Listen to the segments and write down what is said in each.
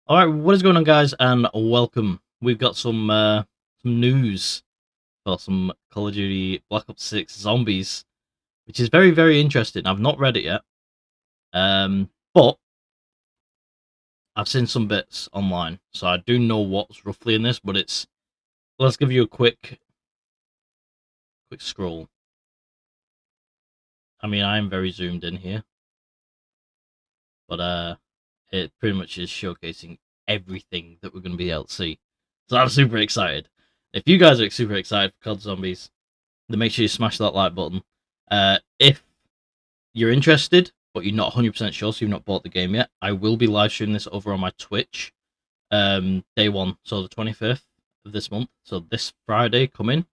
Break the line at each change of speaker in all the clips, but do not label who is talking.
All right, what is going on, guys, and welcome. We've got some news for some Call of Duty Black Ops 6 Zombies, which is very interesting. I've not read it yet, but I've seen some bits online, so I do know what's roughly in this. But let's give you a quick scroll. I mean, I am very zoomed in here, but it pretty much is showcasing everything that we're going to be able to see. So I'm super excited. If you guys are super excited for COD Zombies, then make sure you smash that like button. If you're interested, but you're not 100% sure, so you've not bought the game yet, I will be live streaming this over on my Twitch, day one, so the 25th of this month. So this Friday coming,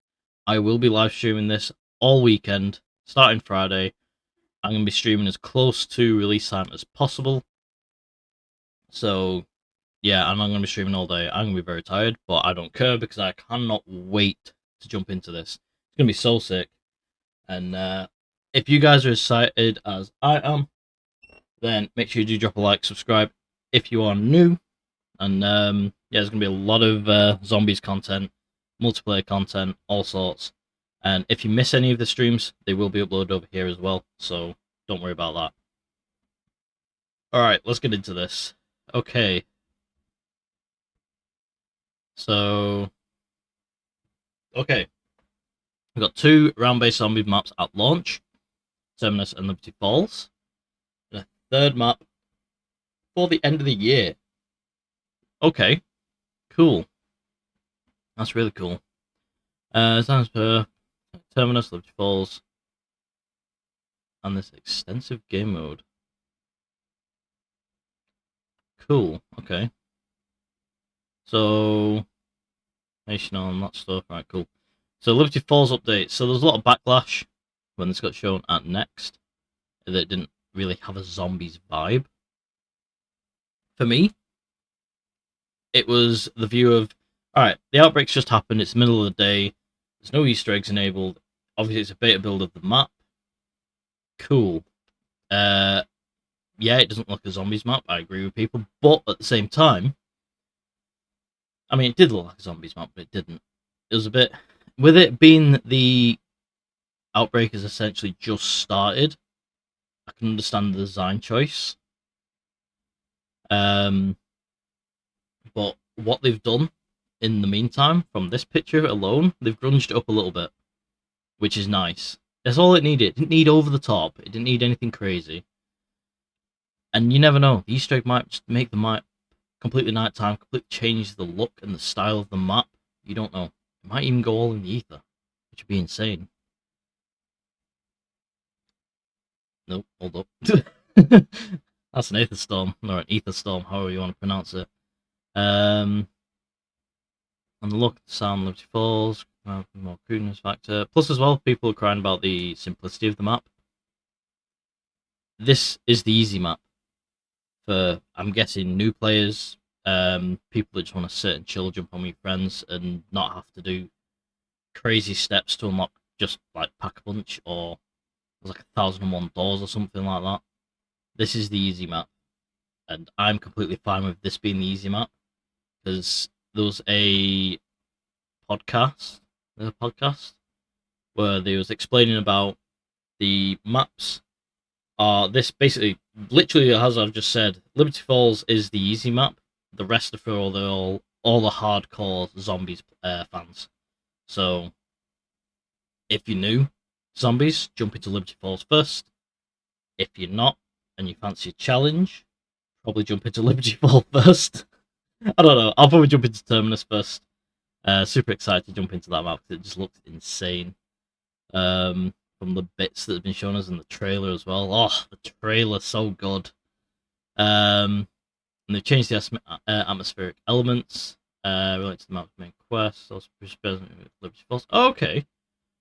I will be live streaming this all weekend, starting Friday. I'm going to be streaming as close to release time as possible. So, yeah, and I'm going to be streaming all day. I'm going to be very tired, but I don't care because I cannot wait to jump into this. It's going to be so sick. And if you guys are excited as I am, then make sure you do drop a like, subscribe if you are new. And yeah, there's going to be a lot of zombies content, multiplayer content, all sorts. And if you miss any of the streams, they will be uploaded over here as well. So don't worry about that. Alright, let's get into this. Okay. So, okay. We've got two round-based zombie maps at launch, Terminus and Liberty Falls. And a third map for the end of the year. Okay, cool. That's really cool. Sounds per Terminus, Liberty Falls, and this extensive game mode. Cool, okay. So, nation on that stuff, right, cool. So, Liberty Falls update. So, there's a lot of backlash when this got shown at Next that it didn't really have a zombies vibe. For me, it was the view of, alright, the outbreak's just happened, it's the middle of the day, there's no Easter eggs enabled, obviously it's a beta build of the map. Cool. Yeah, it doesn't look like a zombies map, I agree with people, but at the same time, I mean, it did look like a zombies map, but it didn't. It was a bit, with it being the outbreak has essentially just started, I can understand the design choice. But what they've done in the meantime, from this picture alone, they've grunged it up a little bit, which is nice. That's all it needed. It didn't need over the top. It didn't need anything crazy. And you never know. The Easter egg might just make the map completely nighttime, completely change the look and the style of the map. You don't know. It might even go all in the ether, which would be insane. Nope, hold up. That's an aether storm, or an ether storm, however you want to pronounce it. And the look, the sound, Liberty Falls, more crudeness factor. Plus, as well, people are crying about the simplicity of the map. This is the easy map for, I'm guessing, new players, people that just want to sit and chill, jump on with friends, and not have to do crazy steps to unlock just like Pack-a-Punch or like 1001 doors or something like that. This is the easy map, and I'm completely fine with this being the easy map because there was a podcast where they was explaining about the maps are this basically literally as I've just said. Liberty Falls is the easy map. The rest are for all the hardcore zombies fans. So if you're new zombies, jump into Liberty Falls first. If you're not and you fancy a challenge, probably jump into Liberty Falls first. I don't know. I'll probably jump into Terminus first. Super excited to jump into that map because it just looked insane. From the bits that have been shown us in the trailer as well. Oh, the trailer so good. And they've changed the atmospheric elements related to the map's main quest. Also present with Liberty Falls. Oh, okay.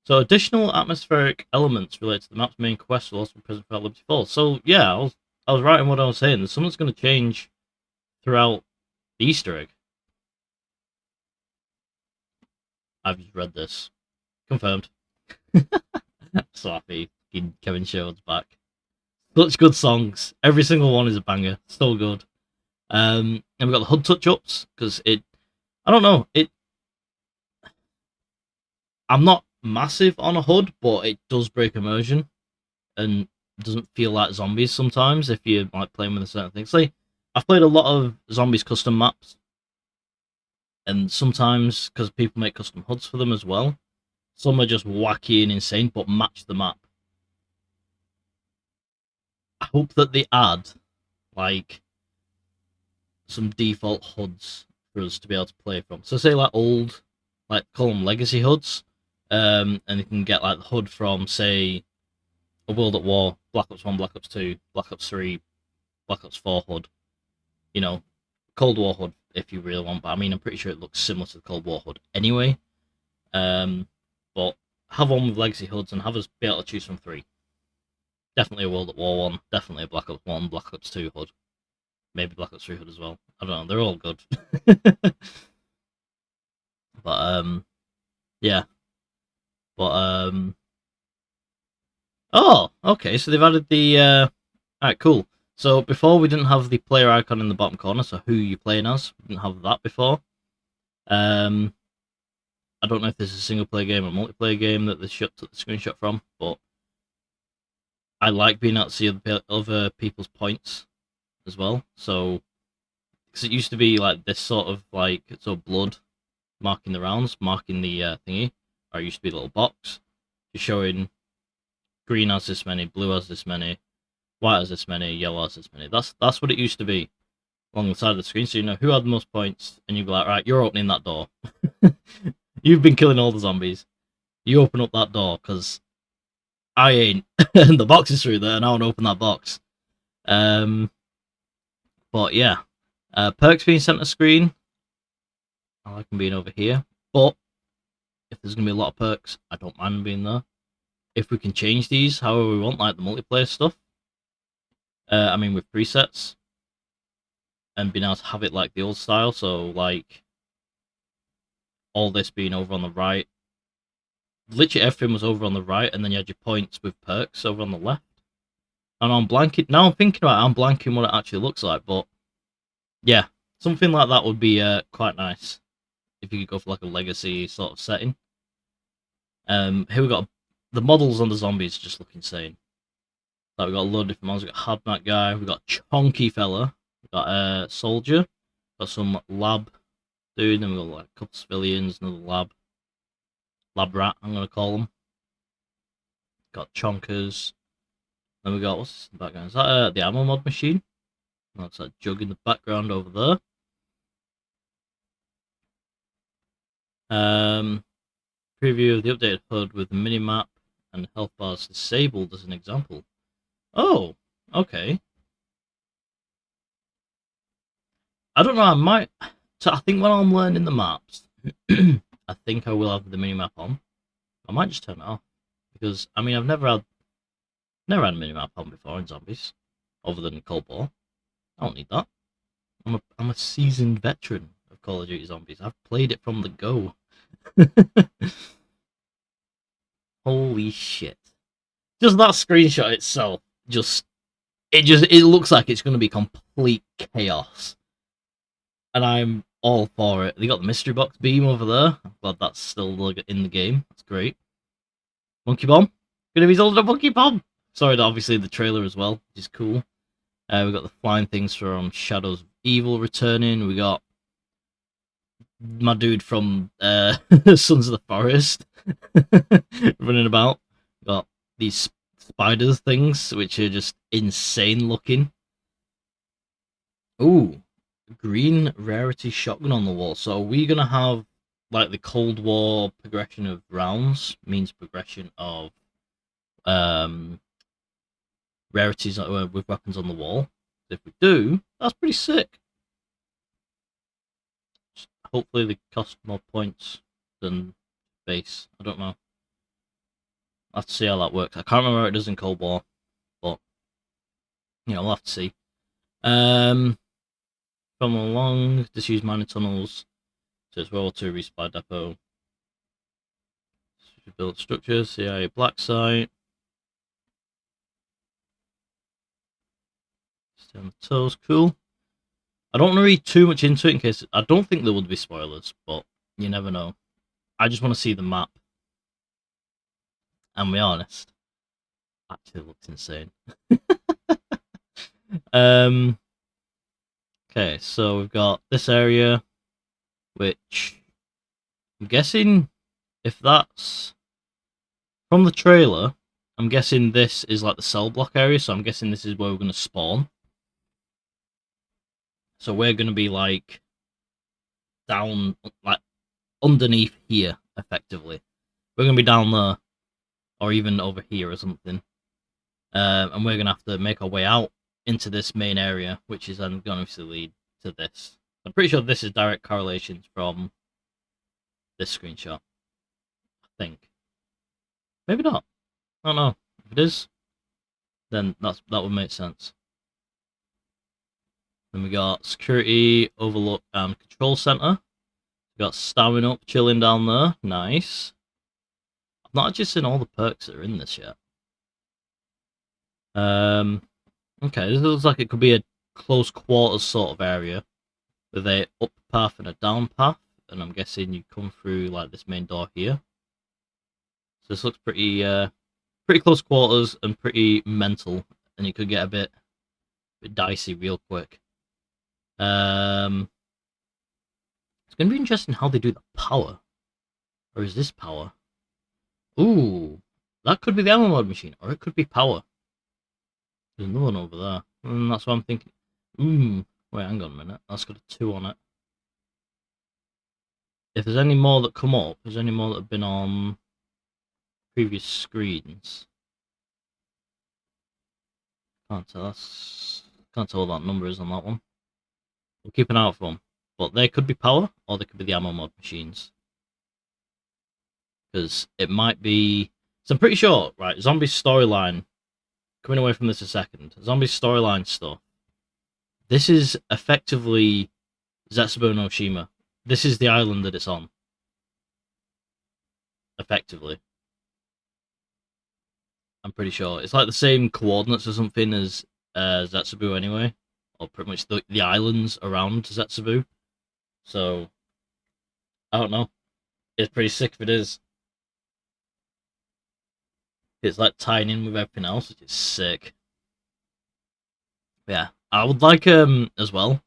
So additional atmospheric elements related to the map's main quest will also be present for Liberty Falls. So yeah, I was right in what I was saying. Something's going to change throughout the Easter egg. I've just read this. Confirmed. So happy Kevin Sherwood's back. Such good songs. Every single one is a banger. So good. And we've got the HUD touch-ups, because I don't know, I'm not massive on a HUD, but it does break immersion, and doesn't feel like zombies sometimes if you're like playing with a certain thing. Say, I've played a lot of zombies custom maps, and sometimes, because people make custom HUDs for them as well, some are just wacky and insane, but match the map. I hope that they add, like, some default HUDs for us to be able to play from. So say like old, like call them legacy HUDs, and you can get like the HUD from, say, a World at War, Black Ops 1, Black Ops 2, Black Ops 3, Black Ops 4 HUD. You know, Cold War HUD if you really want, but I mean, I'm pretty sure it looks similar to the Cold War HUD anyway. But have one with legacy HUDs and have us be able to choose from three. Definitely a World at War one, definitely a Black Ops 1, Black Ops 2 HUD, maybe Black Ops 3 HUD as well. I don't know, they're all good. But yeah. But oh, okay, so they've added the alright, cool. So before we didn't have the player icon in the bottom corner, so who you're playing as. We didn't have that before. I don't know if this is a single player game or multiplayer game that they took the screenshot from, but I like being able to see other people's points as well. So, because it used to be like this sort of like blood marking the rounds, marking the thingy, or it used to be a little box, just showing green has this many, blue has this many, white has this many, yellow has this many. That's what it used to be along the side of the screen. So you know who had the most points, and you'd be like, right, you're opening that door. You've been killing all the zombies. You open up that door, because I ain't. And the box is through there, and I want to open that box. But yeah. Perks being center screen. I like them being over here. But if there's going to be a lot of perks, I don't mind them being there. If we can change these however we want, like the multiplayer stuff. I mean, with presets. And being able to have it like the old style. So, like, all this being over on the right. Literally everything was over on the right, and then you had your points with perks over on the left. And I'm blanking. Now I'm thinking about it, I'm blanking what it actually looks like, but yeah, something like that would be quite nice if you could go for like a legacy sort of setting. Here we got the models on the zombies just look insane. Like we got a load of different models. We got Hadmat guy, we got Chonky fella, we got soldier, got some lab dude, then we got like a couple civilians, another lab rat, I'm gonna call them. Got chonkers. Then we got, what's this in the background? Is that the ammo mod machine? That's that jug in the background over there. Preview of the updated HUD with the minimap and health bars disabled as an example. Oh, okay. I don't know, I might... So I think when I'm learning the maps, I think I will have the minimap on. I might just turn it off. Because, I mean, I've never had a minimap on before in zombies. Other than Cold War. I don't need that. I'm a seasoned veteran of Call of Duty Zombies. I've played it from the go. Holy shit. Just that screenshot itself, it looks like it's going to be complete chaos. And I'm all for it. They got the mystery box beam over there. I'm glad that's still in the game. That's great. Monkey bomb. Gonna be sold a monkey bomb. Sorry, obviously the trailer as well, which is cool. We got the flying things from Shadows of Evil returning. We got my dude from Sons of the Forest running about. Got these spiders things, which are just insane looking. Ooh, green rarity shotgun on the wall. So are we gonna have like the Cold War progression of rounds means progression of rarities with weapons on the wall? If we do, that's pretty sick. Hopefully they cost more points than base. I don't know. I'll have to see how that works. I can't remember how it does in Cold War, but you know, we'll have to see. From along, just use mining tunnels. So it's World War II resupply depot. Built structures, CIA black site. Stay on the toes, cool. I don't want to read too much into it in case I don't think there would be spoilers, but you never know. I just want to see the map. And be honest, actually looks insane. um. Okay, so we've got this area, which I'm guessing if that's from the trailer, I'm guessing this is like the cell block area. So I'm guessing this is where we're going to spawn. So we're going to be like down, like underneath here, effectively. We're going to be down there, or even over here or something. And we're going to have to make our way out into this main area, which is then going to lead to this. I'm pretty sure this is direct correlations from this screenshot. I think. Maybe not. I don't know. If it is, then that would make sense. Then we got security, overlook, and control center. We got stamina up, chilling down there. Nice. I've not actually seen all the perks that are in this yet. Okay, this looks like it could be a close quarters sort of area with a up path and a down path, and I'm guessing you come through like this main door here. So this looks pretty close quarters and pretty mental, and you could get a bit dicey real quick. It's going to be interesting how they do the power. Or is this power? Ooh, that could be the ammo mod machine, or it could be power. There's another one over there. And that's what I'm thinking. Wait, hang on a minute. That's got a 2 on it. If there's any more that come up, there's any more that have been on previous screens. Can't tell what that number is on that one. We'll keep an eye out for them. But they could be power, or they could be the ammo mod machines. Because it might be... So I'm pretty sure, right, zombie storyline, coming away from this a second, zombie storyline stuff, this is effectively Zetsubo no Shima. This is the island that it's on. Effectively. I'm pretty sure. It's like the same coordinates or something as Zetsubo anyway. Or pretty much the islands around Zetsubo. So, I don't know. It's pretty sick if it is. It's like tying in with everything else, which is sick. Yeah, I would like as well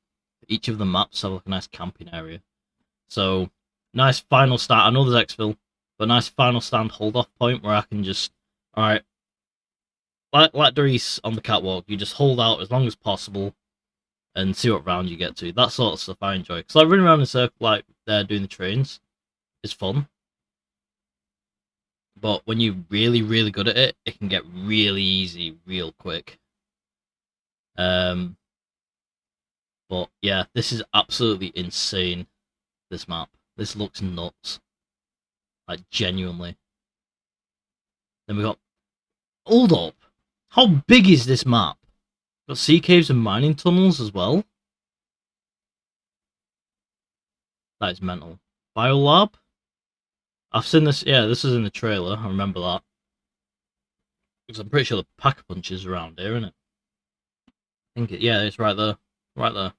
each of the maps have like a nice camping area. So nice final stand. I know there's exfil, but nice final stand hold off point where I can just alright, like Doris on the catwalk, you just hold out as long as possible and see what round you get to. That sort of stuff I enjoy. Because like running around in a circle like they're doing the trains is fun. But when you're really, really good at it, it can get really easy real quick. But yeah, this is absolutely insane, this map. This looks nuts. Like, genuinely. Then we got... Hold up! How big is this map? Got sea caves and mining tunnels as well? That is mental. Biolab? I've seen this... Yeah, this is in the trailer. I remember that. Because I'm pretty sure the Pack-a-Punch is around here, isn't it? I think yeah, it's right there. Right there.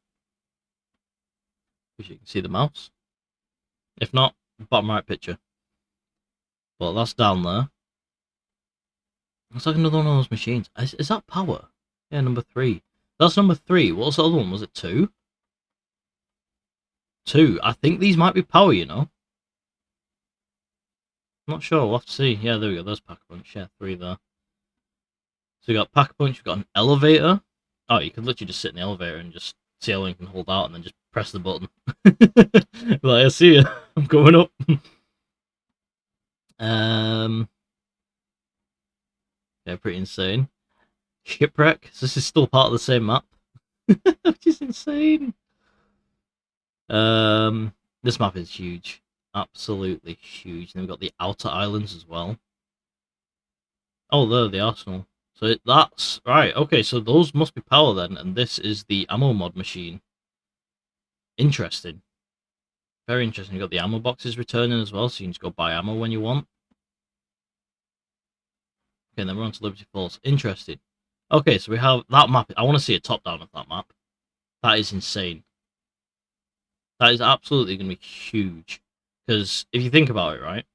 Wish you can see the mouse. If not, bottom right picture. But that's down there. Looks like another one of those machines. Is that power? Yeah, number 3. That's number 3. What was the other one? Was it 2? 2. I think these might be power, you know. Not sure. We'll have to see. Yeah, there we go. There's Pack-a-Punch. Yeah, 3 there. So we got Pack-a-Punch. We've got an elevator. Oh, you could literally just sit in the elevator and just see how long you can hold out and then just press the button. Like, I see you. I'm going up. Yeah, pretty insane. Shipwreck. So this is still part of the same map. Which is insane. This map is huge. Absolutely huge. And then we've got the outer islands as well. Oh, there, the arsenal. So that's right. Okay, so those must be power then, and this is the ammo mod machine. Interesting. Very interesting. You got the ammo boxes returning as well, so you can just go buy ammo when you want. Okay, then we're on to Liberty Falls. Interesting. Okay, so we have that map. I want to see a top down of that map. That is insane. That is absolutely going to be huge. Because if you think about it, right?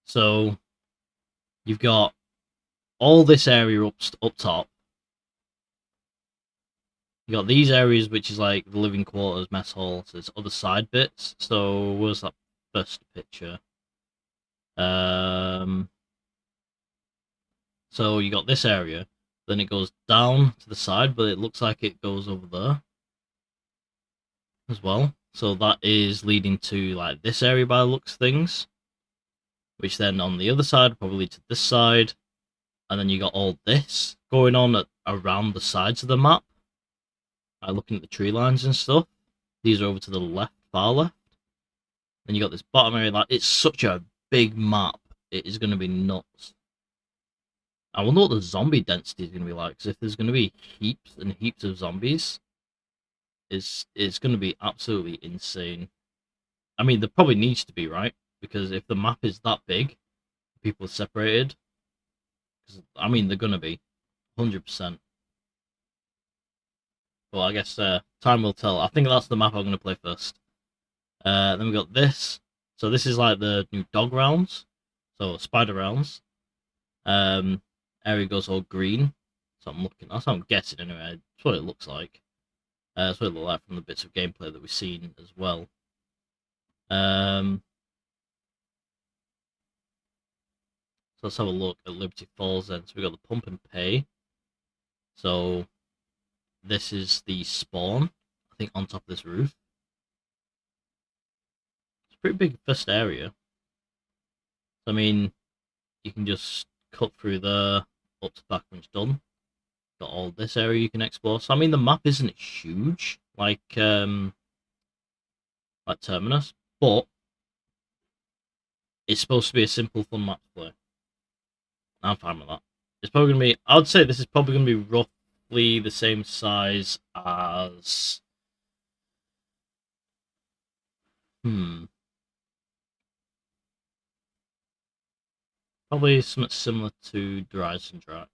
So you've got all this area up top. You got these areas, which is like the living quarters, mess hall. So there's other side bits. So where's that first picture? Um, so you got this area. Then it goes down to the side, but it looks like it goes over there as well. So that is leading to like this area by the looks of things, which then on the other side probably lead to this side, and then you got all this going on around the sides of the map. Looking at the tree lines and stuff. These are over to the left, far left. Then you got this bottom area. Like it's such a big map. It is going to be nuts. I wonder what the zombie density is going to be like. Because if there's going to be heaps and heaps of zombies, it's going to be absolutely insane. I mean, there probably needs to be, right? Because if the map is that big, people are separated. I mean, they're going to be 100%. Well, I guess time will tell. I think that's the map I'm going to play first. Then we got this. So this is like the new dog rounds. So spider rounds. Area goes all green. So I'm looking. That's what I'm guessing anyway. That's what it looks like. That's what it looks like from the bits of gameplay that we've seen as well. So let's have a look at Liberty Falls then. So we got the pump and pay. So this is the spawn. I think on top of this roof. It's a pretty big first area. I mean, you can just cut through there, up to the back when it's done. Got all this area you can explore. So I mean, the map isn't huge like Terminus, but it's supposed to be a simple, fun map to play. I'm fine with that. It's probably gonna be. I would say this is probably gonna be roughly the same size as. Probably something similar to Dries and Drac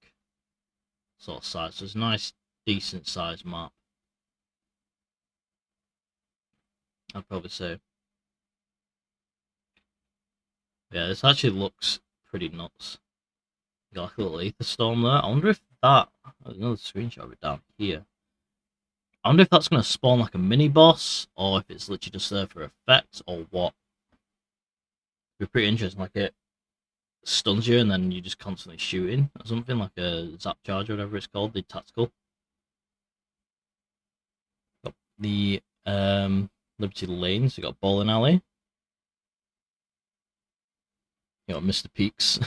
sort of size. So it's a nice, decent sized map. I'd probably say. Yeah, this actually looks pretty nuts. Got like a little ether storm there. I wonder if that. There's another screenshot of it down here. I wonder if that's going to spawn like a mini boss, or if it's literally just there for effect, or what. It'd be pretty interesting. Like it stuns you, and then you just constantly shooting, or something like a zap charge or whatever it's called, the tactical. Got the Liberty Lanes. You got Bowling Alley. You got Mr. Peaks,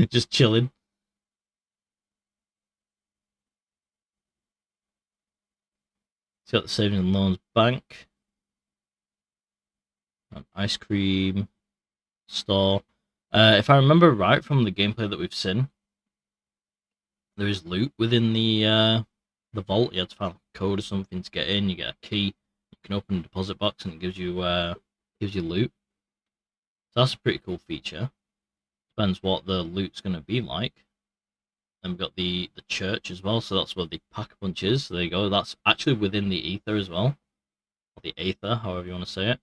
just chilling. It's got the Savings and Loans Bank, an ice cream store. If I remember right from the gameplay that we've seen, there is loot within the vault. You have to find a code or something to get in. You get a key. You can open a deposit box and it gives you loot. So that's a pretty cool feature. Depends what the loot's going to be like. And we've got the church as well, so that's where the pack-a-punch is. So there you go. That's actually within the ether as well. Or the aether, however you want to say it.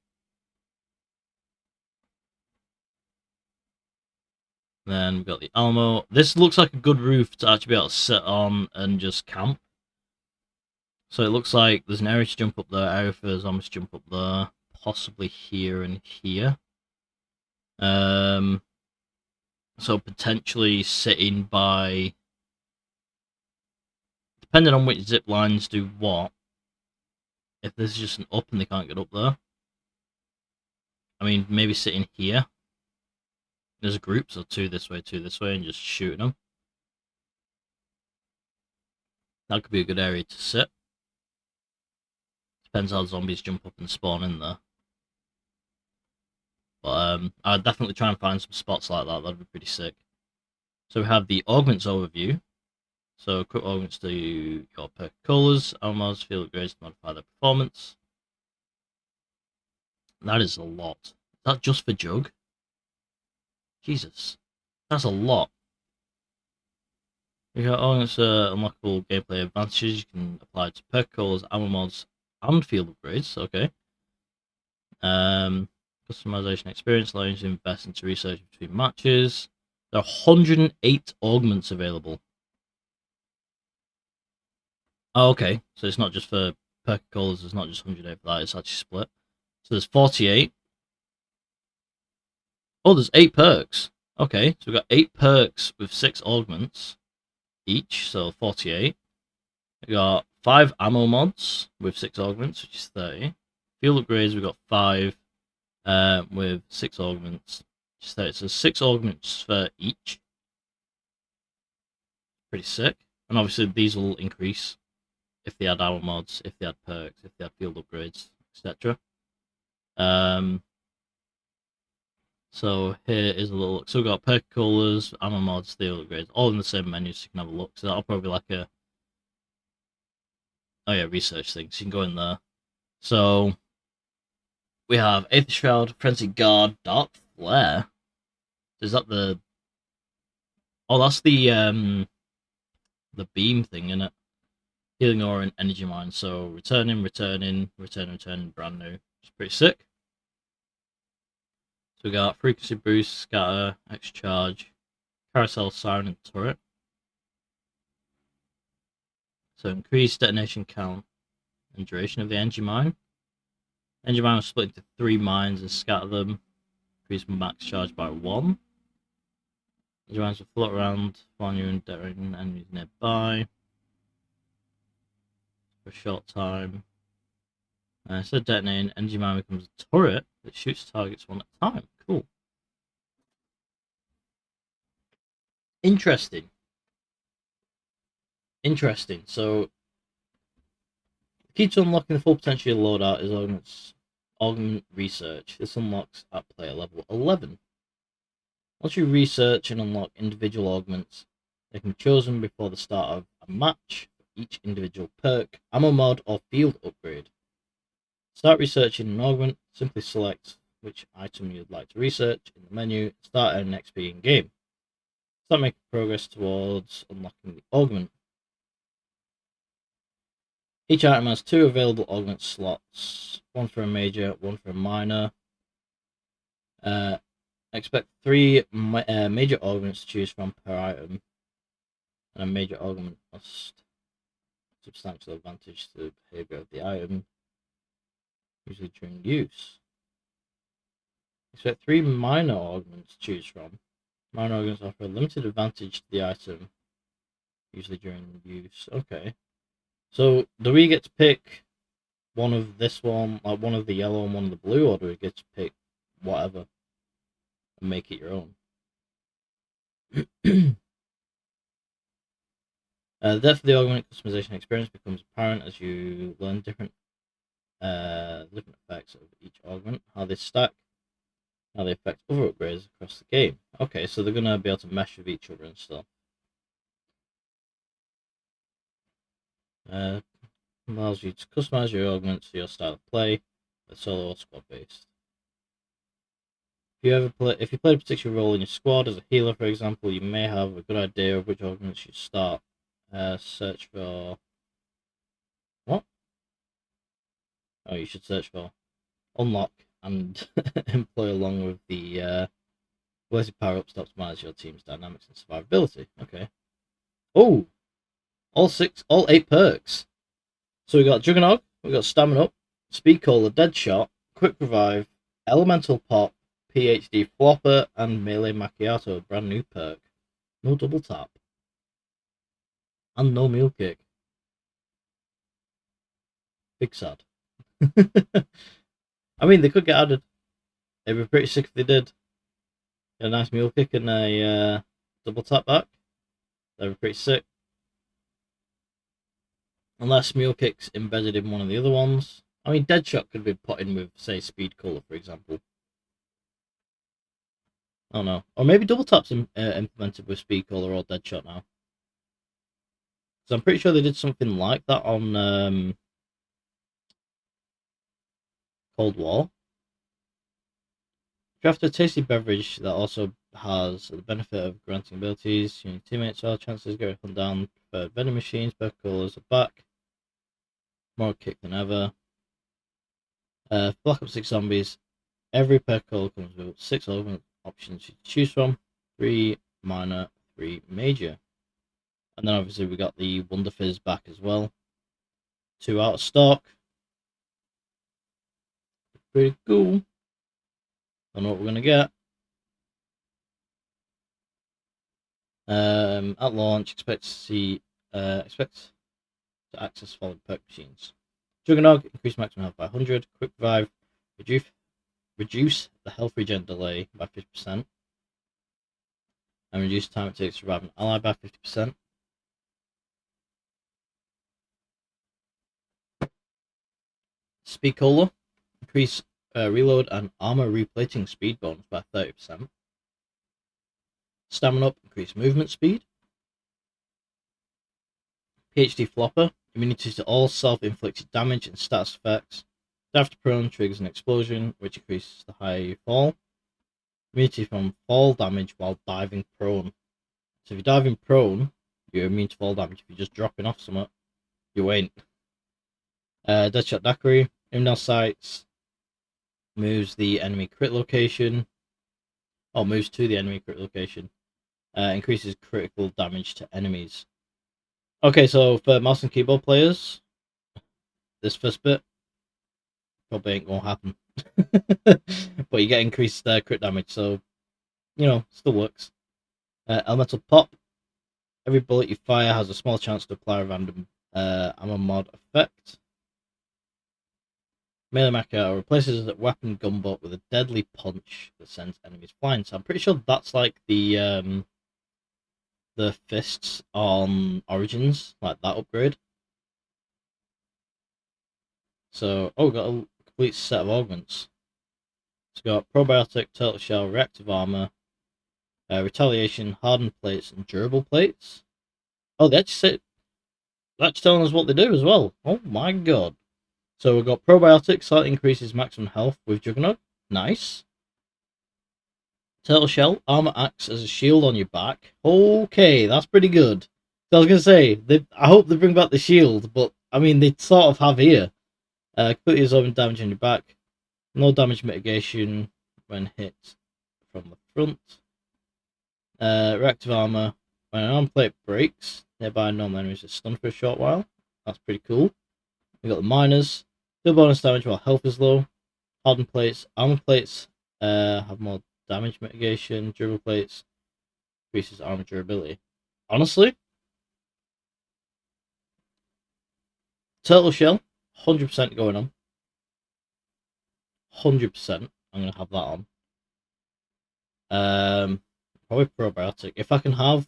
Then we've got the Alamo. This looks like a good roof to actually be able to sit on and just camp. So it looks like there's an area to jump up there, area for zombies to jump up there, possibly here and here. So potentially sitting by, depending on which zip lines do what. If this is just an up and they can't get up there, I mean, maybe sitting here. There's groups of two this way, and just shooting them. That could be a good area to sit. Depends how zombies jump up and spawn in there. But I'd definitely try and find some spots like that. That'd be pretty sick. So we have the augments overview. So quick augments to your perk colors, almos, field upgrades to modify their performance. That is a lot. Is that just for Jug? Jesus, that's a lot. You got augments unlockable gameplay advantages you can apply to perk colors, ammo mods, and field upgrades. Okay. Customization experience allows you to invest into research between matches. There are 108 augments available. Oh, okay. So it's not just for perk callers, it's not just 108 for that, it's actually split. So there's 48. Oh, there's 8 perks. Okay, so we've got 8 perks with 6 augments each, so 48. We got 5 ammo mods with 6 augments, which is 30. Field upgrades, we got 5 with 6 augments, which is 30. So 6 augments for each. Pretty sick. And obviously these will increase if they add ammo mods, if they add perks, if they add field upgrades, etc. So here is a little look. So we've got perk coolers, ammo mods, field upgrades, all in the same menu, so you can have a look. So that'll probably be like a research thing. So you can go in there. So we have Aether Shroud, Frenzy Guard, Dark Flare. Is that the? Oh, that's the beam thing, isn't it? Healing Aura and Energy Mine. So returning, brand new. It's pretty sick. So we got Frequency Boost, Scatter, X Charge, Carousel, Siren, and Turret. So increase detonation count and duration of the Energy Mine. Energy Mine was split into 3 mines and scatter them. Increase max charge by 1. Energy Mines will float around while you're detonating enemies nearby for a short time. Instead of detonating, Energy Mine becomes a turret that shoots targets one at a time. Cool. Interesting. So, the key to unlocking the full potential of your loadout is augment research. This unlocks at player level 11. Once you research and unlock individual augments, they can be chosen before the start of a match for each individual perk, ammo mod, or field upgrade. Start researching an augment, simply select which item you'd like to research in the menu, start an XP in game. Start making progress towards unlocking the augment. Each item has 2 available augment slots, 1 for a major, 1 for a minor. Expect 3 major augments to choose from per item, and a major augment must substantial advantage to the behavior of the item, usually during use. Expect 3 minor augments to choose from. Minor augments offer a limited advantage to the item, usually during use. Okay. So, do we get to pick one of this one, like one of the yellow and one of the blue, or do we get to pick whatever and make it your own? The depth of the augment customization experience becomes apparent as you learn different effects of each augment, how they stack, how they affect other upgrades across the game. Okay, so they're going to be able to mesh with each other and stuff. Allows you to customize your augments to your style of play, whether solo or squad based. If you played a particular role in your squad as a healer, for example, you may have a good idea of which augments you start. Search for what? Oh, you should search for unlock and employ along with the ability power-ups to optimize your team's dynamics and survivability. Okay. Oh, all 8 perks. So we got Juggernaut, we got Stamina Up, Speed Caller, Dead Shot, Quick Revive, Elemental Pop, PhD Flopper, and Melee Macchiato, brand new perk. No double tap. And no meal kick. Big sad. I mean, they could get added. They'd be pretty sick if they did. Get a nice mule kick and a double tap back. That'd be pretty sick. Unless mule kick's embedded in one of the other ones. I mean, Deadshot could be put in with, say, Speed Colour, for example. I don't know. Or maybe double tap's implemented with Speed Colour or Deadshot now. So I'm pretty sure they did something like that on Cold War. Draft a tasty beverage that also has the benefit of granting abilities. Your teammates are chances to get hunt down preferred vending machines, perk callers are back. More kick than ever. Black Ops 6 Zombies. Every pair code comes with 6 element options you choose from. 3 minor, 3 major. And then obviously we got the Wonder Fizz back as well. 2 out of stock. Pretty cool. Don't know what we're gonna get. At launch, expect to access following perk machines. Juggernog, increase maximum health by 100. Quick Revive, reduce the health regen delay by 50%. And reduce time it takes to revive an ally by 50%. Speed Cola, increase reload and armor replating speed bonus by 30%. Stamina up, increase movement speed. PhD Flopper, immunity to all self-inflicted damage and status effects. After prone triggers an explosion, which increases the higher you fall. Immunity from fall damage while diving prone. So if you're diving prone, you're immune to fall damage. If you're just dropping off something, you ain't. Deadshot Daiquiri, Imdal Sights, moves the enemy crit location. Oh, moves to the enemy crit location. Increases critical damage to enemies. Okay, so for mouse and keyboard players, this first bit probably ain't gonna happen. But you get increased crit damage, so you know, still works. Elemental Pop. Every bullet you fire has a small chance to apply a random ammo mod effect. Melee Macchiato replaces a weapon gunbutt with a deadly punch that sends enemies flying. So I'm pretty sure that's like the fists on Origins, like that upgrade. So, oh, got a complete set of augments. It's got probiotic, turtle shell, reactive armor, retaliation, hardened plates, and durable plates. Oh, that's telling us what they do as well. Oh my god. So we've got probiotic, slightly increases maximum health with Juggernaut. Nice. Turtle shell, armor acts as a shield on your back. Okay, that's pretty good. So I was gonna say, I hope they bring back the shield, but I mean they sort of have here. Completely absorbing damage on your back. No damage mitigation when hit from the front. Reactive armor. When an arm plate breaks, nearby normal enemies are stunned for a short while. That's pretty cool. We got the miners. Still bonus damage while health is low. Hardened plates. Armor plates have more damage mitigation. Durable plates increases armor durability. Honestly, turtle shell, 100% going on. 100%. I'm gonna have that on. Probably probiotic. If I can have.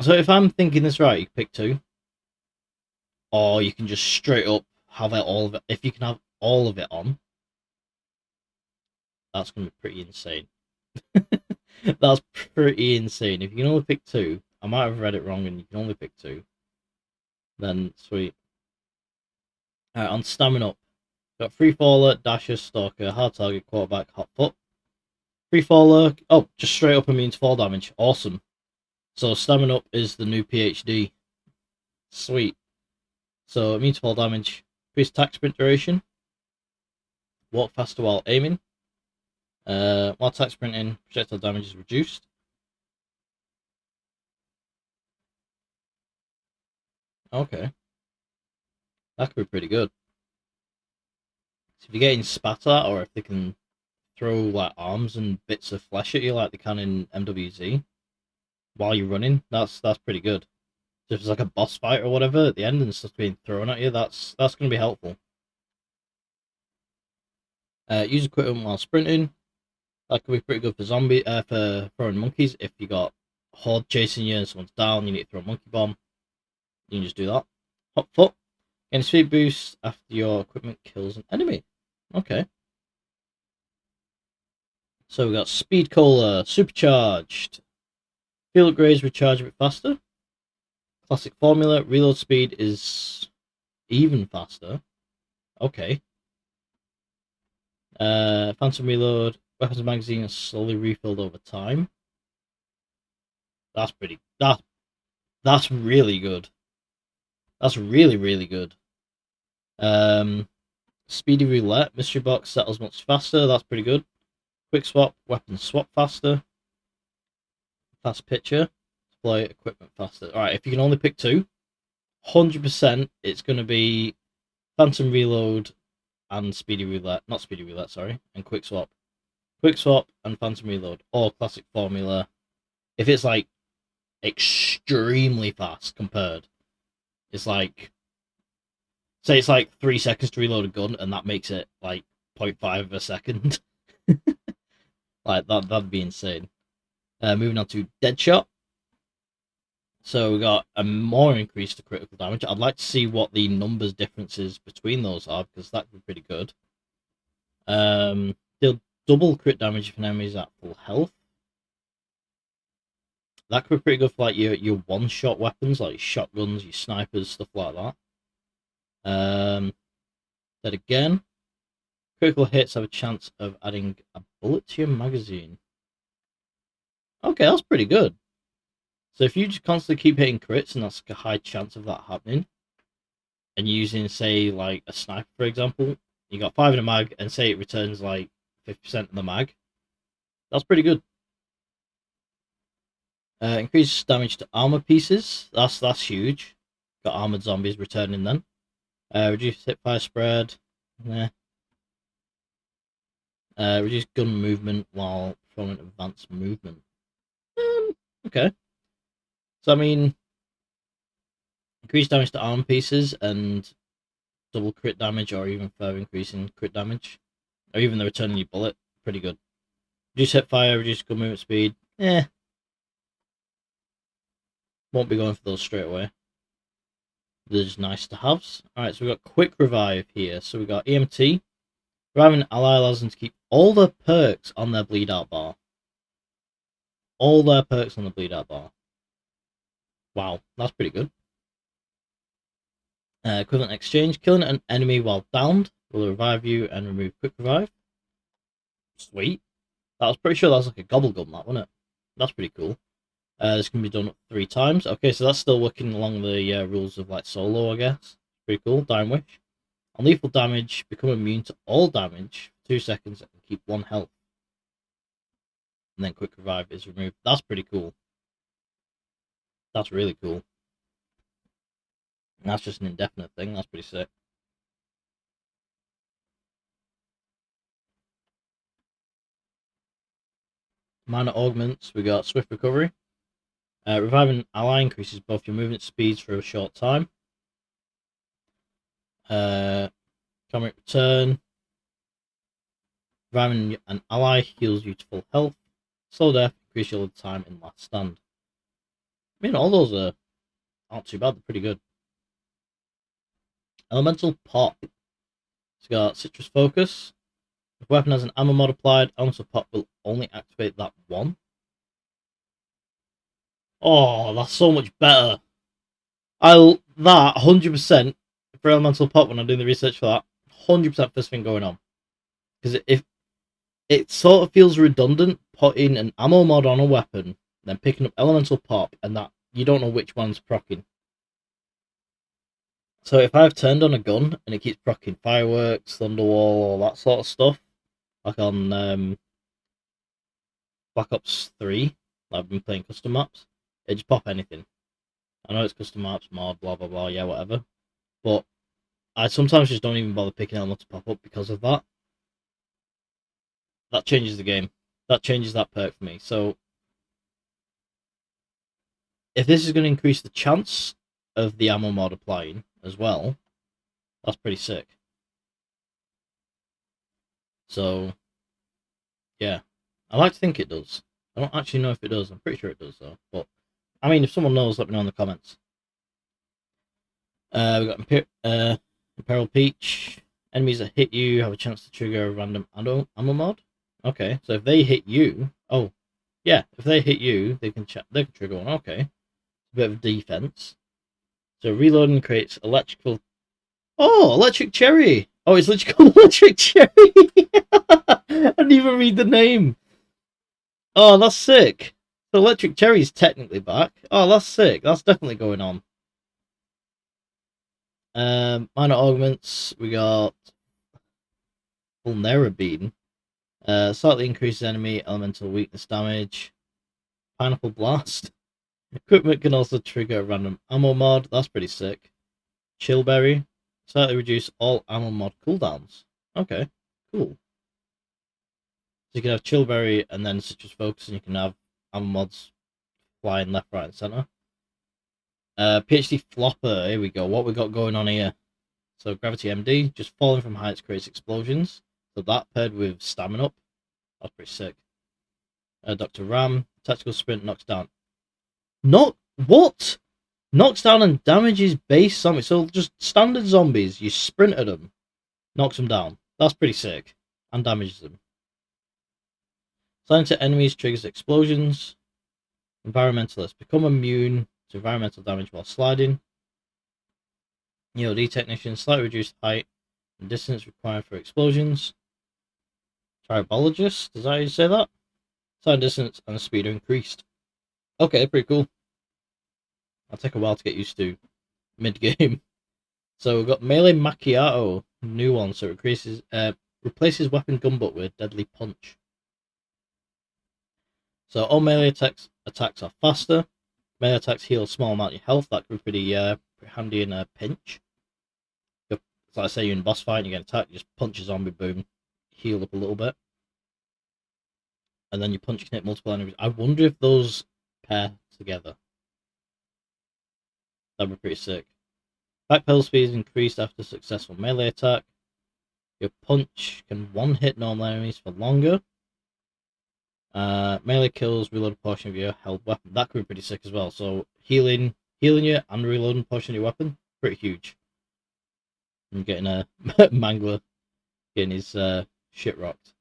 So if I'm thinking this right, you can pick 2, or you can just straight up have it all of it. If you can have all of it on, that's gonna be pretty insane. That's pretty insane. If you can only pick 2, I might have read it wrong, and you can only pick 2. Then sweet. Alright, on stamina up. Got free faller, dasher, stalker, hard target, quarterback, hot foot. Free faller. Oh, just straight up immune to fall damage. Awesome. So stamina up is the new PhD. Sweet. So immune to fall damage, increase attack sprint duration, walk faster while aiming. While attack sprinting, projectile damage is reduced. Okay. That could be pretty good. So if you're getting spat at, or if they can throw like arms and bits of flesh at you like they can in MWZ while you're running, that's pretty good. So if it's like a boss fight or whatever at the end and stuff being thrown at you, that's gonna be helpful. Use equipment while sprinting. That could be pretty good for for throwing monkeys. If you got a horde chasing you and someone's down, you need to throw a monkey bomb. You can just do that. Hot foot. Gain a speed boost after your equipment kills an enemy. Okay. So we got Speed Cola, Supercharged. Field upgrades recharge a bit faster. Classic formula, reload speed is even faster. Okay. Phantom reload, weapons and magazine are slowly refilled over time. That's pretty. That's really good. That's really good. Speedy roulette. Mystery box settles much faster. That's pretty good. Quick swap. Weapon swap faster. Fast picture. Deploy equipment faster. Alright, if you can only pick two, 100% it's going to be Phantom Reload and Speedy Roulette. Not Speedy Roulette, sorry. And Quick Swap. Quick Swap and Phantom Reload. Or Classic Formula. If it's like extremely fast compared, it's like, say it's like 3 seconds to reload a gun and that makes it like 0.5 of a second. Like that'd be insane. Moving on to Deadshot. So we got a more increase to critical damage. I'd like to see what the numbers differences between those are, because that would be pretty good. Deal double crit damage if an enemy is at full health. That could be pretty good for like your one-shot weapons, like shotguns, your snipers, stuff like that. Then again, critical hits have a chance of adding a bullet to your magazine. Okay, that's pretty good. So if you just constantly keep hitting crits, and that's a high chance of that happening, and using, say, like a sniper, for example, you got 5 in a mag, and say it returns like 50% of the mag, that's pretty good. Increase damage to armor pieces. That's huge. Got armored zombies returning then. Reduce hipfire spread. Nah. Reduce gun movement while performing advanced movement. Okay. So I mean, increase damage to armor pieces and double crit damage, or even further increase in crit damage, or even the returning your bullet. Pretty good. Reduce hipfire, reduce gun movement speed. Won't be going for those straight away. They're just nice to haves. Alright, so we've got quick revive here. So we've got EMT. Reviving an ally allows them to keep all their perks on their bleed out bar. All their perks on the bleed out bar. Wow, that's pretty good. Equivalent exchange. Killing an enemy while downed will revive you and remove quick revive. Sweet. That was pretty sure that was like a gobble gum, that, wasn't it? That's pretty cool. This can be done up 3 times. Okay, so that's still working along the rules of like solo, I guess. Pretty cool. Dying Wish. On lethal damage, become immune to all damage for 2 seconds and keep 1 health. And then quick revive is removed. That's pretty cool. That's really cool. And that's just an indefinite thing. That's pretty sick. Minor augments. We got swift recovery. Reviving an ally increases both your movement speeds for a short time. Comic return. Reviving an ally heals you to full health. Slow death, increase your time in last stand. I mean, all those are not too bad. They're pretty good. Elemental Pop. It's got Citrus Focus. If a weapon has an ammo mod applied, Elemental Pop will only activate that one. Oh, that's so much better. That 100% for Elemental Pop when I'm doing the research for that. 100% first thing going on. Because if it sort of feels redundant putting an ammo mod on a weapon, then picking up Elemental Pop, and that you don't know which one's proccing. So if I've turned on a gun and it keeps proccing fireworks, Thunderwall, all that sort of stuff, like on Black Ops 3, I've been playing custom maps, it just pop anything. I know it's custom maps, mod, blah blah blah, yeah, whatever. But I sometimes just don't even bother picking Elemental Pop up because of that. That changes the game. That changes that perk for me. So if this is going to increase the chance of the ammo mod applying as well, that's pretty sick. So yeah, I like to think it does. I don't actually know if it does. I'm pretty sure it does though. But I mean, if someone knows, let me know in the comments. We got Imperial Peach. Enemies that hit you have a chance to trigger a random ammo mod. Okay, so if they hit you, oh yeah, if they hit you, they can trigger one. Okay, a bit of defense. So reloading creates electrical. Oh, electric cherry. Oh, it's literally called electric cherry. I didn't even read the name. Oh, that's sick. So electric cherry's technically back. Oh, that's sick. That's definitely going on. Minor augments, we got Vulnerability. Slightly increases enemy elemental weakness damage. Pineapple Blast. Equipment can also trigger a random ammo mod. That's pretty sick. Chillberry. Slightly reduce all ammo mod cooldowns. Okay, cool. So you can have Chillberry and then Citrus Focus, and you can have ammo mods flying left, right, and center. PhD Flopper. Here we go. What we got going on here? So Gravity MD, just falling from heights creates explosions. So that paired with Stamina up. That's pretty sick. Dr. Ram. Tactical Sprint knocks down. Not what? Knocks down and damages base zombies. So just standard zombies, you sprint at them, knocks them down. That's pretty sick. And damages them. Sliding to enemies triggers explosions. Environmentalist. Become immune to environmental damage while sliding. EOD technician. Slightly reduced height and distance required for explosions. Tribologist. Is that how you say that? Side distance and speed are increased. Okay, pretty cool. I'll take a while to get used to mid-game. So we've got Melee Macchiato, new one, so it replaces weapon gunbutt with Deadly Punch. So all melee attacks are faster. Melee attacks heal a small amount of your health. That could be pretty handy in a pinch. So like I say, you're in a boss fight, you get attacked, you just punch a zombie, boom, heal up a little bit. And then your punch can hit multiple enemies. I wonder if those pair together. That'd be pretty sick. Backpedal speed is increased after successful melee attack. Your punch can one-hit normal enemies for longer. Melee kills reload a portion of your held weapon. That could be pretty sick as well. So healing you and reloading a portion of your weapon, pretty huge. And getting a Mangler getting his shit rocked.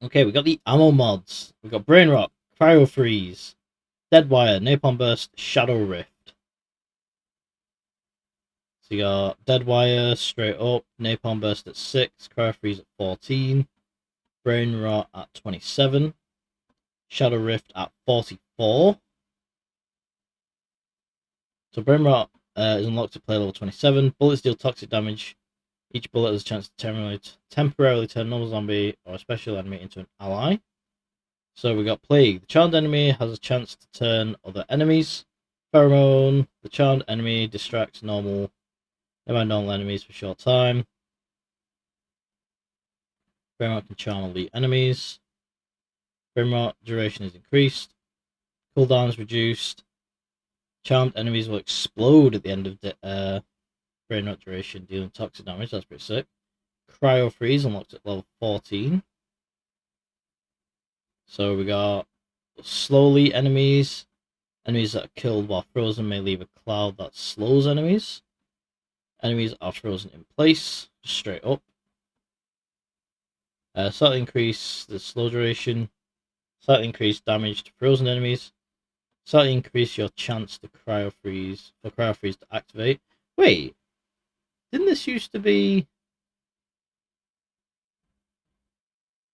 Okay, we got the ammo mods. We got Brain Rot, Cryo Freeze, Deadwire, Napalm Burst, Shadow Rift. So you got Deadwire straight up, Napalm Burst at 6, Cryo Freeze at 14, Brain Rot at 27, Shadow Rift at 44. So Brain Rot is unlocked at play level 27. Bullets deal toxic damage. Each bullet has a chance to temporarily turn a normal zombie or a special enemy into an ally. So we got Plague. The charmed enemy has a chance to turn other enemies. Pheromone. The charmed enemy distracts normal enemies for a short time. Pheromone can charm elite enemies. Pheromone duration is increased. Cooldown is reduced. Charmed enemies will explode at the end of the Brain Rot duration, dealing toxic damage. That's pretty sick. Cryo Freeze unlocked at level 14. So we got slowly enemies. Enemies that are killed while frozen may leave a cloud that slows enemies. Enemies are frozen in place, just straight up. Slightly increase the slow duration. Slightly increase damage to frozen enemies. Slightly increase your chance to cryo freeze to activate. Wait, didn't this used to be?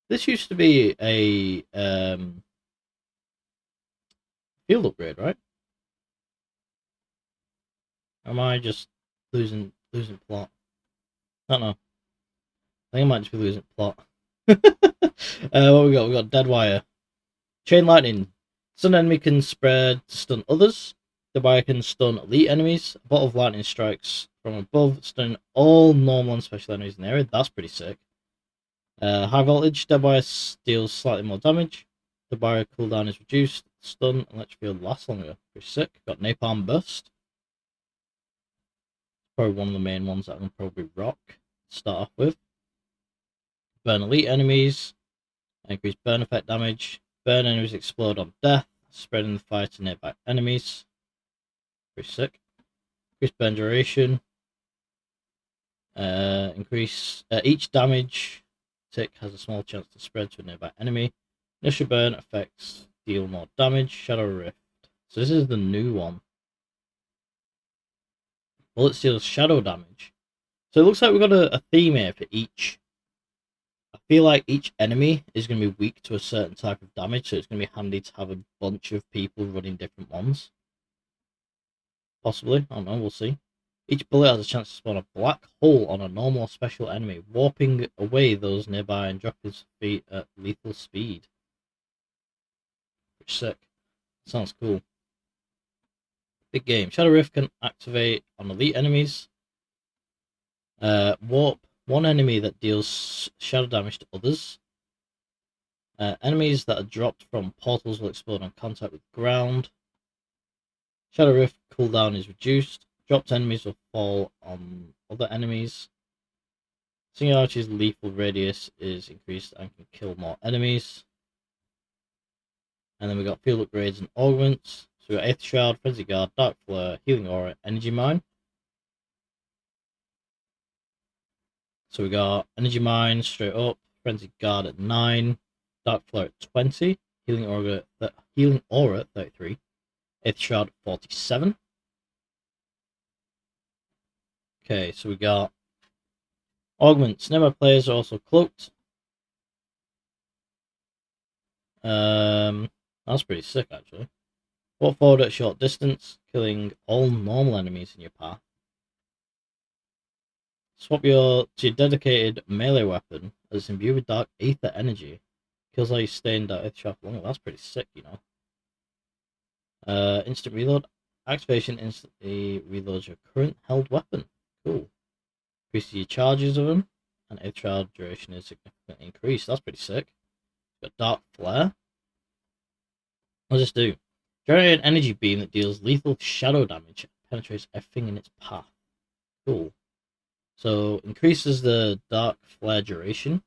This used to be a field upgrade, right? Or am I just losing plot? I don't know. I think I might just be losing plot. What we got? We got Deadwire. Chain Lightning. Stun enemy can spread to stun others. Deadwire can stun elite enemies. A bolt of lightning strikes from above, stunning all normal and special enemies in the area. That's pretty sick. High voltage. Deadwire deals slightly more damage. Deadwire cooldown is reduced. Stun and electric field lasts longer. Pretty sick. Got Napalm Burst. Probably one of the main ones that I can probably rock to start off with. Burn elite enemies. Increase burn effect damage. Burn enemies explode on death, spreading the fire to nearby enemies. Pretty sick. Increase burn duration. Increase each damage tick has a small chance to spread to a nearby enemy. Initial burn effects deal more damage. Shadow Rift. So this is the new one. Bullet deals shadow damage. So it looks like we've got a theme here for each. I feel like each enemy is going to be weak to a certain type of damage, so it's going to be handy to have a bunch of people running different ones. Possibly, I don't know, we'll see. Each bullet has a chance to spawn a black hole on a normal or special enemy, warping away those nearby and dropping his feet at lethal speed. Which is sick. Sounds cool. Big game. Shadow Rift can activate on elite enemies. Warp one enemy that deals shadow damage to others. Enemies that are dropped from portals will explode on contact with ground. Shadow Rift cooldown is reduced. Dropped enemies will fall on other enemies. Singularity's lethal radius is increased and can kill more enemies. And then we got field upgrades and augments. So we got Aether Shroud, Frenzy Guard, Dark Flare, Healing Aura, Energy Mine. So we got Energy Mine straight up, Frenzy Guard at 9, Dark Flare at 20, Healing Aura at 33, Aether Shroud at 47. Okay, so we got augments. Nearby players are also cloaked. That's pretty sick actually. Walk forward at a short distance, killing all normal enemies in your path. Swap to your dedicated melee weapon as imbued with dark aether energy. Kills all you stay in dark aether shaft longer. That's pretty sick, you know. Instant reload. Activation instantly reloads your current held weapon. Cool. Increases your charges of them, and aether shroud duration is significantly increased. That's pretty sick. Got dark flare. What's this do? Generate an energy beam that deals lethal shadow damage and penetrates everything in its path. Cool. So increases the dark flare duration.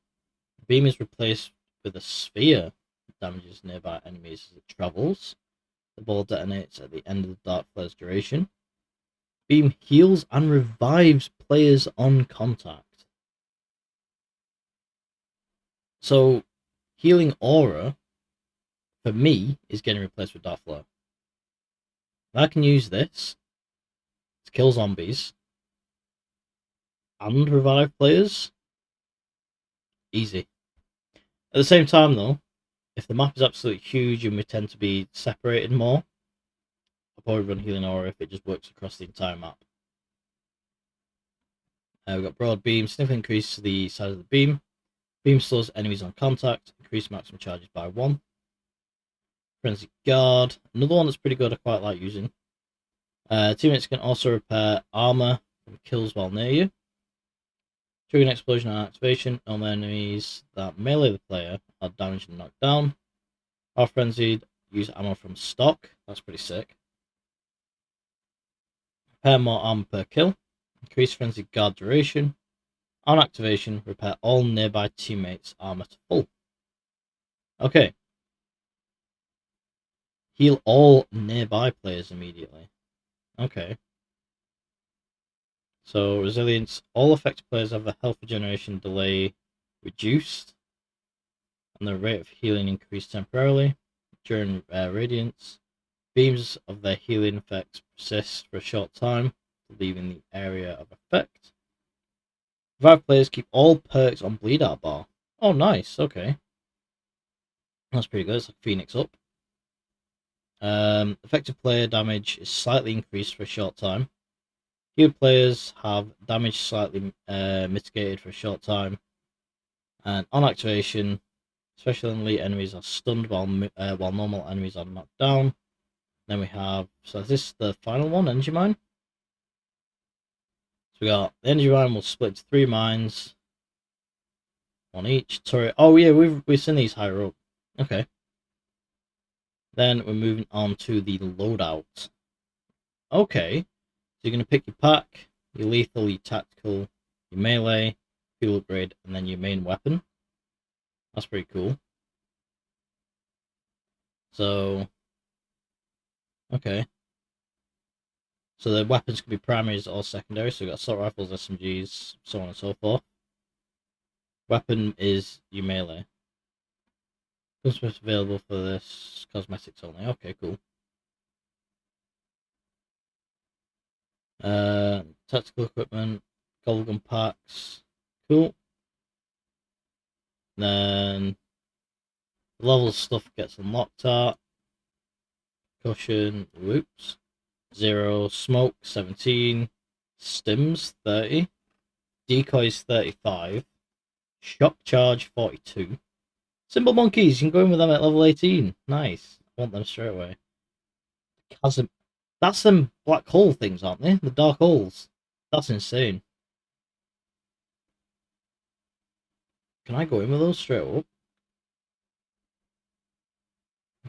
The beam is replaced with a sphere that damages nearby enemies as it travels. The ball detonates at the end of the dark flare's duration. Beam heals and revives players on contact. So healing aura for me is getting replaced with dark flare. I can use this to kill zombies and revive players. Easy. At the same time, though, if the map is absolutely huge and we tend to be separated more, I'll probably run Healing Aura if it just works across the entire map. We've got Broad Beam, significantly increase the size of the beam. Beam slows enemies on contact, increase maximum charges by 1. Frenzy Guard, another one that's pretty good, I quite like using. Teammates can also repair armor from kills while near you. Trigger an explosion on activation. All enemies that melee the player are damaged and knocked down. Are frenzied, use ammo from stock. That's pretty sick. Repair more armor per kill. Increase frenzy guard duration. On activation, repair all nearby teammates' armor to full. Okay. Heal all nearby players immediately. Okay. So, resilience. All affected players have the health regeneration delay reduced, and the rate of healing increased temporarily during radiance. Beams of their healing effects persist for a short time, leaving the area of effect. Revive players keep all perks on bleed out bar. Oh, nice. Okay. That's pretty good. It's like Phoenix up. Effective player damage is slightly increased for a short time. Healed players have damage slightly mitigated for a short time. And on activation, special elite enemies are stunned while normal enemies are knocked down. Then we have, so is this the final one, Energy Mine? So we got the Energy Mine will split into 3 mines. One each. Turret. Oh yeah, we've seen these higher up. Okay. Then we're moving on to the loadout. Okay. So you're going to pick your pack, your lethal, your tactical, your melee, fuel upgrade, and then your main weapon. That's pretty cool. So, okay. So the weapons can be primaries or secondary. So we've got assault rifles, SMGs, so on and so forth. Weapon is your melee. Customers available for this, cosmetics only. Okay, cool. Tactical equipment, gold gun packs, cool. Then level stuff gets unlocked at cushion, whoops. 0 smoke, 17, Stims 30, Decoys 35, Shock Charge 42. Simple Monkeys, you can go in with them at level 18. Nice. I want them straight away. Chasm. That's them black hole things, aren't they? The dark holes. That's insane. Can I go in with those straight up?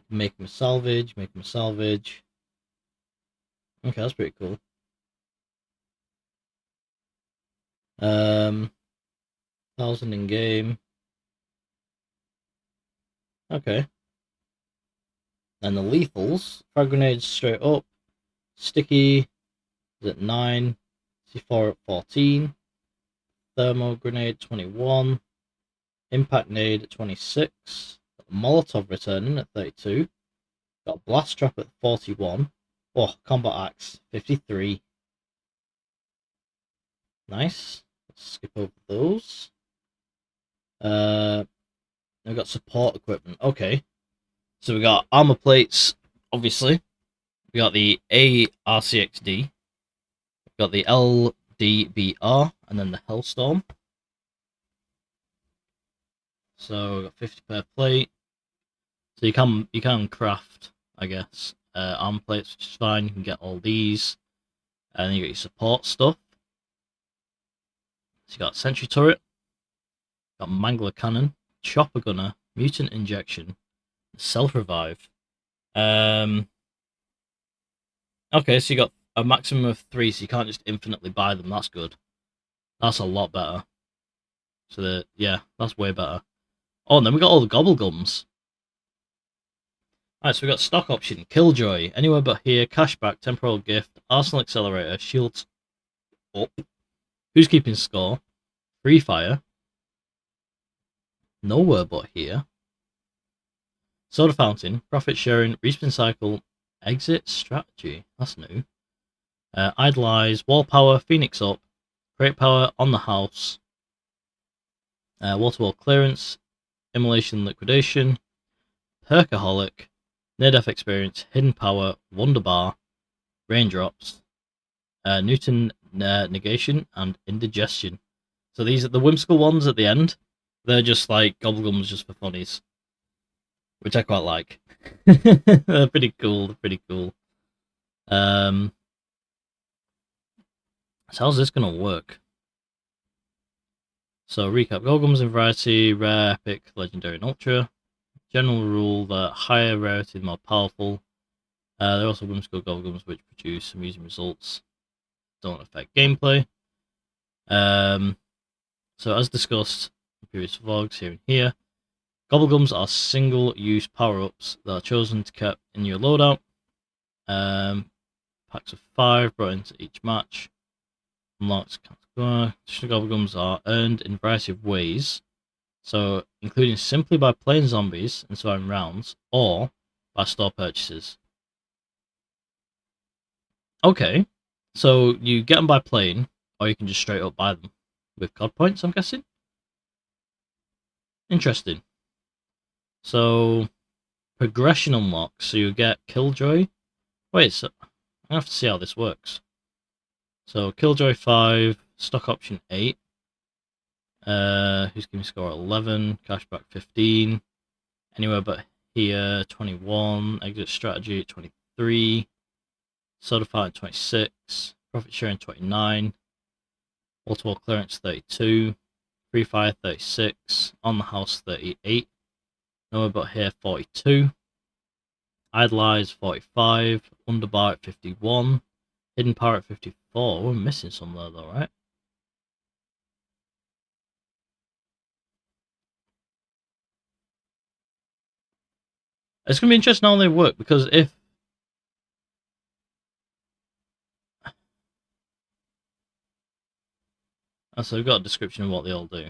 Make them salvage, make them salvage. Okay, that's pretty cool. 1,000 in game. Okay. And the lethals, frag grenades straight up. Sticky is at 9. C4 at 14. Thermo grenade 21. Impact nade at 26. Molotov returning at 32. Got blast trap at 41. Oh, combat axe 53. Nice. Let's skip over those. We've got support equipment. Okay. So we got armor plates, obviously. We got the ARCXD. We've got the LDBR, and then the Hellstorm. So we've got 50 per plate. So you can craft, I guess, armor plates, which is fine. You can get all these. And then you got your support stuff. So you got sentry turret, got mangler cannon, chopper gunner, mutant injection, self revive. Okay, so you got a maximum of 3, so you can't just infinitely buy them. That's good. That's a lot better. So yeah, that's way better. Oh, and then we got all the gobblegums. Alright, so we got stock option, Killjoy, anywhere but here, cashback, temporal gift, arsenal accelerator, shields up. Who's keeping score? Free fire. Nowhere but here. Soda fountain, profit sharing, respawn cycle, exit strategy. That's new. Idolize, wall power, phoenix up, crate power on the house, water wall clearance, immolation liquidation, perkaholic, near death experience, hidden power, wonder bar, raindrops, Newton negation, and indigestion. So these are the whimsical ones at the end. They're just like gobblegums just for funnies, which I quite like. They're pretty cool. They're pretty cool. So how's this gonna work? So recap: gobblegums in variety, rare, epic, legendary, and ultra. General rule that higher rarity the more powerful. There are also whimsical gobblegums which produce amusing results. Don't affect gameplay. So as discussed in previous vlogs here and here, gobblegums are single-use power-ups that are chosen to keep in your loadout. Packs of 5 brought into each match. Unlocked gobblegums are earned in a variety of ways, so including simply by playing zombies and surviving rounds, or by store purchases. Okay, so you get them by playing, or you can just straight up buy them with COD points, I'm guessing. Interesting. So progression unlocks, so you get Killjoy. Wait, so I have to see how this works. So Killjoy 5, stock option 8. Who's giving score 11, cashback 15, anywhere but here 21, exit strategy 23, soda fountain 26, profit sharing 29, wall-to-wall clearance 32, free fire 36, on the house 38, nowhere but here 42, idolize 45, underbar at 51, hidden power at 54. We're missing some there though, right? It's going to be interesting how they work, because if... So we've got a description of what they all do.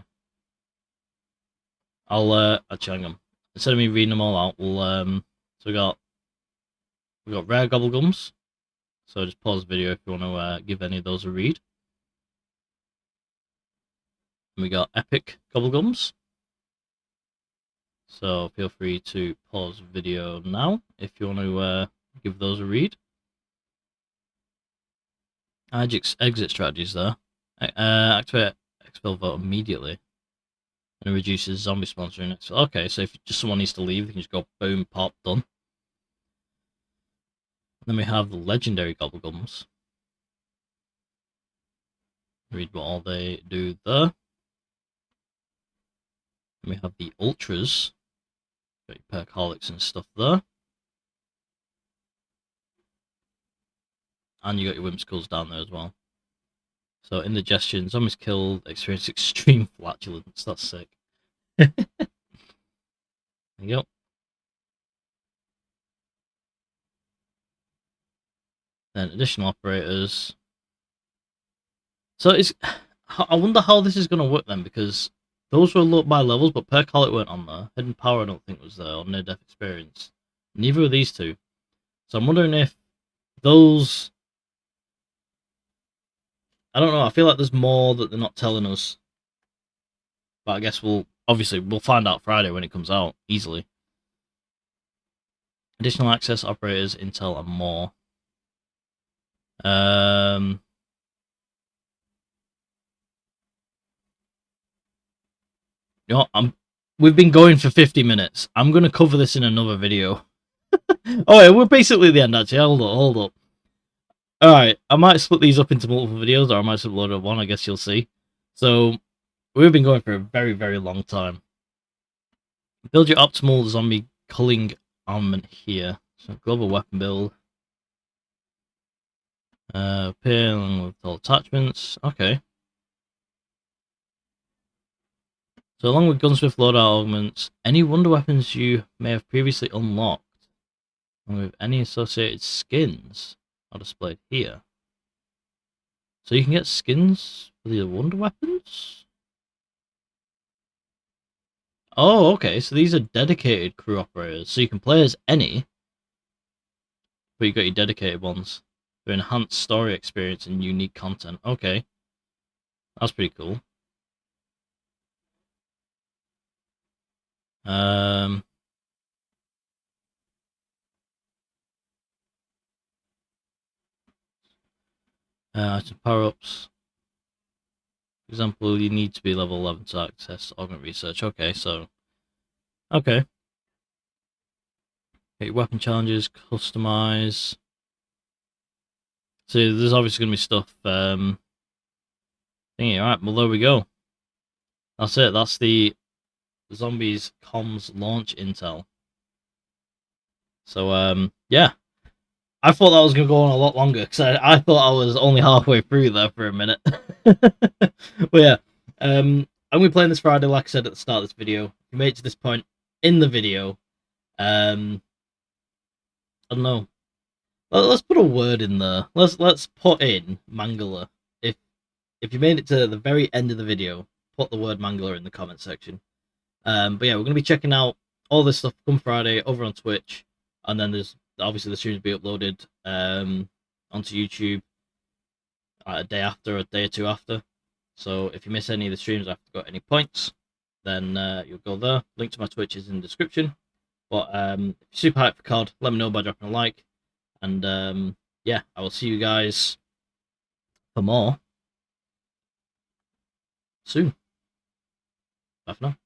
I'll actually hang on. Instead of me reading them all out, we'll so we got rare gobblegums. So just pause the video if you want to give any of those a read. And we got epic gobblegums. So feel free to pause the video now if you want to give those a read. Exit strategies there. Activate expel vote immediately. And it reduces zombie spawns during expel. Okay, so if just someone needs to leave, they can just go boom, pop, done. Then we have the legendary gobblegums. Read what all they do there. Then we have the ultras. Got your percolics and stuff there. And you got your whimsicals down there as well. So indigestion, zombies killed, experience extreme flatulence. That's sick. There you go. Then additional operators. So it's, I wonder how this is going to work then, because those were looked by levels, but percolic weren't on there. Hidden power I don't think was there, or near death experience. Neither of these two. So I'm wondering if those, I don't know, I feel like there's more that they're not telling us. But I guess we'll find out Friday when it comes out, easily. Additional access, operators, intel, and more. You know, we've been going for 50 minutes. I'm going to cover this in another video. Oh, yeah, we're basically at the end, actually. Hold up. Alright, I might split these up into multiple videos, or I might upload it one, I guess you'll see. So, we've been going for a very, very long time. Build your optimal zombie culling armament here. So, global weapon build. Appear along with all attachments. Okay. So, along with gunsmith loadout augments, any wonder weapons you may have previously unlocked, along with any associated skins, are displayed here. So you can get skins for the wonder weapons? Oh, okay, so these are dedicated crew operators. So you can play as any, but you got your dedicated ones for enhanced story experience and unique content. Okay. That's pretty cool. Some power-ups. For example, you need to be level 11 to access augment research. Okay, so... Okay. Get your weapon challenges, customize. So there's obviously going to be stuff. Thingy, alright, well there we go. That's it, that's the Zombies comms launch intel. So, yeah. I thought that was going to go on a lot longer, because I thought I was only halfway through there for a minute. But yeah, I'm going to be playing this Friday, like I said at the start of this video. If you made it to this point in the video, I don't know. Let's put a word in there. Let's put in Mangler. If you made it to the very end of the video, put the word Mangler in the comment section. But yeah, we're going to be checking out all this stuff come Friday over on Twitch, and then there's obviously the streams will be uploaded onto YouTube a day after, a day or two after. So if you miss any of the streams after got any points, then you'll go there. Link to my Twitch is in the description. But if you're super hyped for COD, let me know by dropping a like. And yeah, I will see you guys for more soon. Bye for now.